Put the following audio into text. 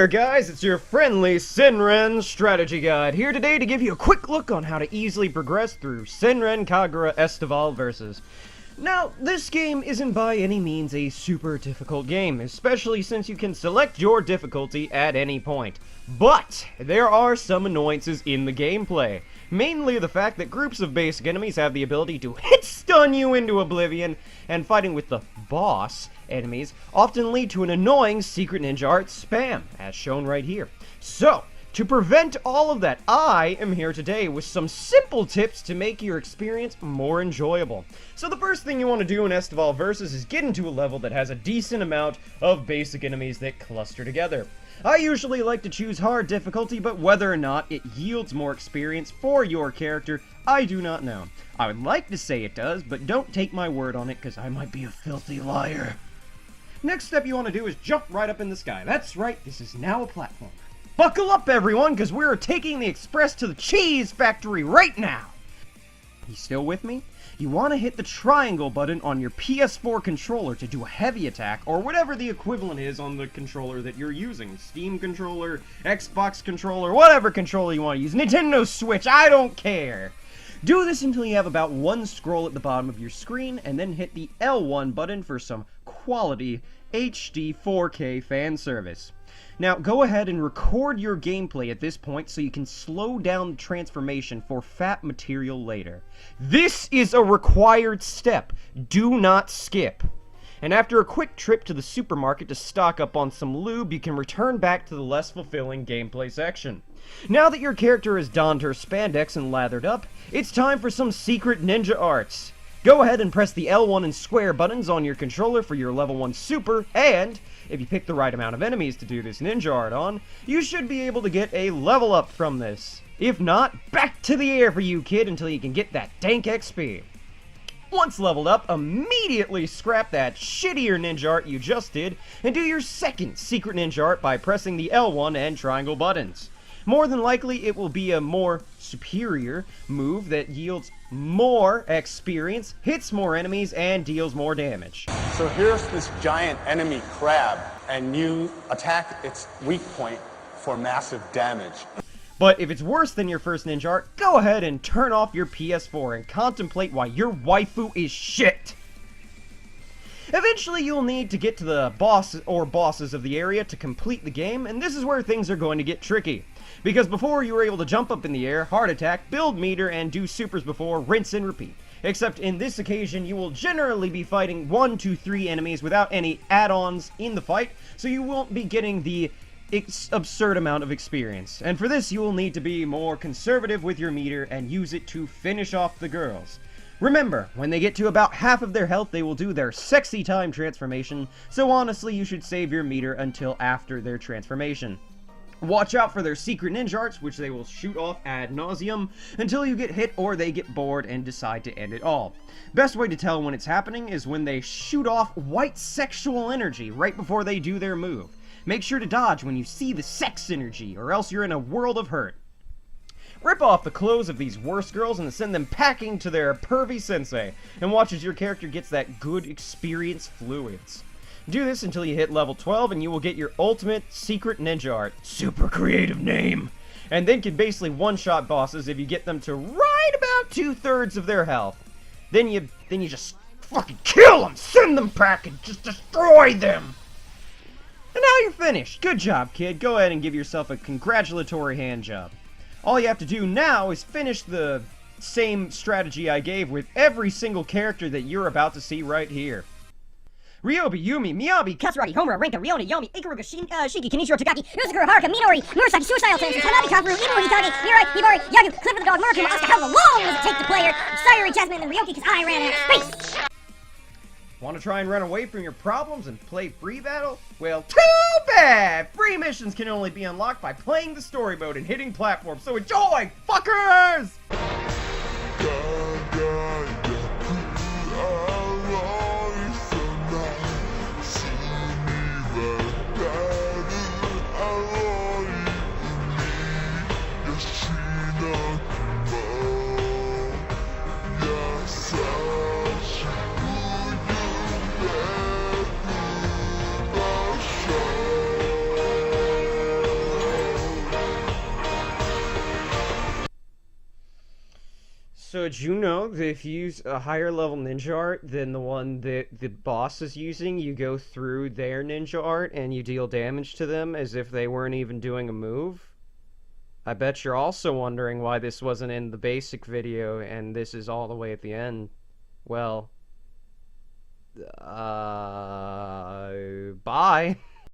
there guys, it's your friendly Senran strategy guide, here today to give you a quick look on how to easily progress through Senran Kagura Estival versus. Now, this game isn't by any means a super difficult game, especially since you can select your difficulty at any point. But there are some annoyances in the gameplay. Mainly the fact that groups of basic enemies have the ability to hit-stun you into oblivion, and fighting with the boss enemies often lead to an annoying secret ninja art spam, as shown right here. So, to prevent all of that, I am here today with some simple tips to make your experience more enjoyable. So the first thing you want to do in Estival Versus is get into a level that has a decent amount of basic enemies that cluster together. I usually like to choose hard difficulty, but whether or not it yields more experience for your character, I do not know. I would like to say it does, but don't take my word on it, because I might be a filthy liar. Next step you want to do is jump right up in the sky. That's right, this is now a platformer. Buckle up everyone, because we're taking the express to the cheese factory right now! You still with me? You want to hit the triangle button on your PS4 controller to do a heavy attack, or whatever the equivalent is on the controller that you're using. Steam controller, Xbox controller, whatever controller you want to use. Nintendo Switch, I don't care! Do this until you have about one scroll at the bottom of your screen, and then hit the L1 button for some quality HD 4K fan service. Now, go ahead and record your gameplay at this point so you can slow down the transformation for fat material later. This is a required step. Do not skip. And after a quick trip to the supermarket to stock up on some lube, you can return back to the less fulfilling gameplay section. Now that your character has donned her spandex and lathered up, it's time for some secret ninja arts. Go ahead and press the L1 and square buttons on your controller for your level 1 super, and if you pick the right amount of enemies to do this ninja art on, you should be able to get a level up from this. If not, back to the air for you, kid, until you can get that dank XP. Once leveled up, immediately scrap that shittier ninja art you just did, and do your second secret ninja art by pressing the L1 and triangle buttons. More than likely, it will be a more superior move that yields more experience, hits more enemies, and deals more damage. So here's this giant enemy crab, and you attack its weak point for massive damage. But if it's worse than your first ninja art, go ahead and turn off your PS4 and contemplate why your waifu is shit. Eventually, you'll need to get to the boss or bosses of the area to complete the game, and this is where things are going to get tricky. Because before you were able to jump up in the air, heart attack, build meter, and do supers before, rinse and repeat. Except in this occasion, you will generally be fighting 1 to 3 enemies without any add-ons in the fight, so you won't be getting the absurd amount of experience. And for this, you will need to be more conservative with your meter and use it to finish off the girls. Remember, when they get to about half of their health, they will do their sexy time transformation, so honestly, you should save your meter until after their transformation. Watch out for their secret ninja arts, which they will shoot off ad nauseum until you get hit or they get bored and decide to end it all. Best way to tell when it's happening is when they shoot off white sexual energy right before they do their move. Make sure to dodge when you see the sex energy, or else you're in a world of hurt. Rip off the clothes of these worst girls and send them packing to their pervy sensei, and watch as your character gets that good experience fluids. Do this until you hit level 12 and you will get your ultimate secret ninja art. Super creative name! And then can basically one-shot bosses if you get them to right about 2/3 of their health. Then you just fucking kill them, send them packing, just destroy them! And now you're finished. Good job, kid. Go ahead and give yourself a congratulatory hand job. All you have to do now is finish the same strategy I gave with every single character that you're about to see right here. Ryobi, Yumi, Miyabi, Katsuragi, Homura, Renka, Riona, Yomi, Ikaruga, Shiki, Kenichiro, Takagi, Yuzakura, Haruka, Minori, Murasaki, Suicidal Tendencies, Hanabi, Kaoru, Ibuo, Hitage, Mirai, Hibari, Yagu, Cliff of the Dog, Murakuma, Asuka. How long does it take to player? Sayuri, Jasmine, and Ryoki, because I ran out of space! Want to try and run away from your problems and play free battle? Well, too bad! Free missions can only be unlocked by playing the story mode and hitting platforms, so enjoy, fuckers! So did you know that if you use a higher level ninja art than the one that the boss is using, you go through their ninja art and you deal damage to them as if they weren't even doing a move? I bet you're also wondering why this wasn't in the basic video and this is all the way at the end. Well, bye.